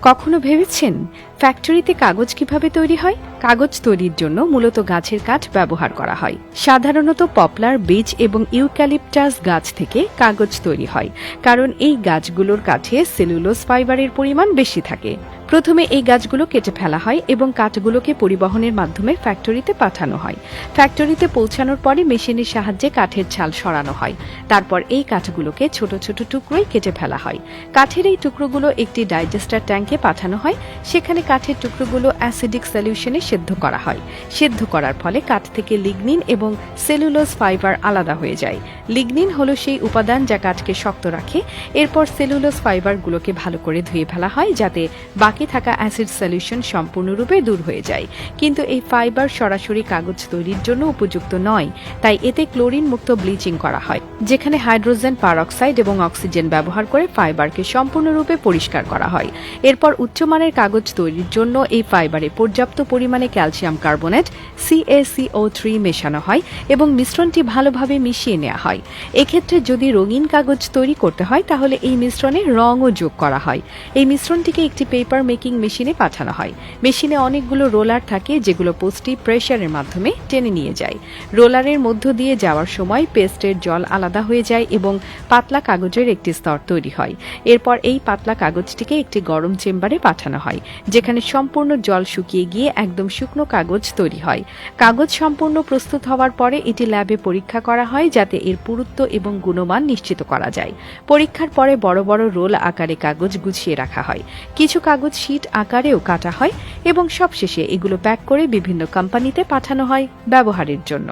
কখনো ভেবেছেন ফ্যাক্টরিতে কাগজ কিভাবে তৈরি হয়? কাগজ তৈরির জন্য মূলত গাছের কাঠ ব্যবহার করা হয়। সাধারণত পপলার, বীচ এবং ইউক্যালিপটাস গাছ থেকে কাগজ তৈরি হয়, কারণ এই গাছগুলোর কাঠে সেলুলোজ ফাইবারের পরিমাণ বেশি থাকে। প্রথমে এই গাছগুলো কেটে ফেলা হয় এবং কাঠগুলোকে পরিবহনের মাধ্যমে ফ্যাক্টরিতে পাঠানো হয়। ফ্যাক্টরিতে পৌঁছানোর পরে মেশিনের সাহায্যে কাঠের ছাল সরানো হয়। তারপর এই কাঠগুলোকে ছোট ছোট টুকরোয় কেটে ফেলা হয়। কাঠের এই টুকরোগুলো একটি ডাইজেস্টার ট্যাঙ্কে পাঠানো হয়। সেখানে কাঠের টুকরোগুলো অ্যাসিডিক সলিউশনে সেদ্ধ করা হয়। সেদ্ধ করার ফলে কাঠ থেকে লিগনিন এবং সেলুলোজ ফাইবার আলাদা হয়ে যায়। লিগনিন হলো সেই উপাদান যা কাঠকে শক্ত রাখে। এরপর সেলুলোজ ফাইবারগুলোকে ভালো করে ধুয়ে ফেলা হয়, যাতে বাকি থাকা অ্যাসিড সলিউশন সম্পূর্ণরূপে দূর হয়ে যায়। কিন্তু এই ফাইবার সরাসরি কাগজ তৈরির জন্য উপযুক্ত নয়, তাই এতে ক্লোরিন মুক্ত ব্লিচিং করা হয়, যেখানে হাইড্রোজেন পারঅক্সাইড এবং অক্সিজেন ব্যবহার করে ফাইবারকে সম্পূর্ণরূপে পরিষ্কার করা হয়। এরপর উচ্চমানের কাগজ তৈরির জন্য এই ফাইবারে পর্যাপ্ত পরিমাণে ক্যালসিয়াম কার্বনেট CaCO3 মেশানো হয় এবং মিশ্রণটি ভালোভাবে মিশিয়ে নেওয়া হয়। এক্ষেত্রে যদি রঙিন কাগজ তৈরি করতে হয় তাহলে এই মিশ্রণে রঙও যোগ করা হয়। এই মিশ্রণটিকে একটি পেপার মেকিং মেশিনে পাঠানো হয়। মেশিনে অনেকগুলো রোলার থাকে, যেগুলো পোস্টটি প্রেসারের মাধ্যমে টেনে নিয়ে যায়। রোলারের মধ্য দিয়ে যাওয়ার সময় পেস্টের জল আলাদা হয়ে যায় এবং পাতলা কাগজের একটি স্তর তৈরি হয়। এরপর এই পাতলা কাগজটিকে একটি গরম চেম্বারে পাঠানো হয়, যেখানে সম্পূর্ণ জল শুকিয়ে গিয়ে একদম শুকনো কাগজ তৈরি হয়। কাগজ সম্পূর্ণ প্রস্তুত হওয়ার পরে এটি ল্যাবে পরীক্ষা করা হয়, যাতে এর পুরুত্ব এবং গুণমান নিশ্চিত করা যায়। পরীক্ষার পরে বড় বড় রোল আকারে কাগজ গুছিয়ে রাখা হয়। কিছু কাগজ শীট আকারেও কাটা হয় এবং সবশেষে এগুলো প্যাক করে বিভিন্ন কোম্পানিতে পাঠানো হয় ব্যবহারের জন্য।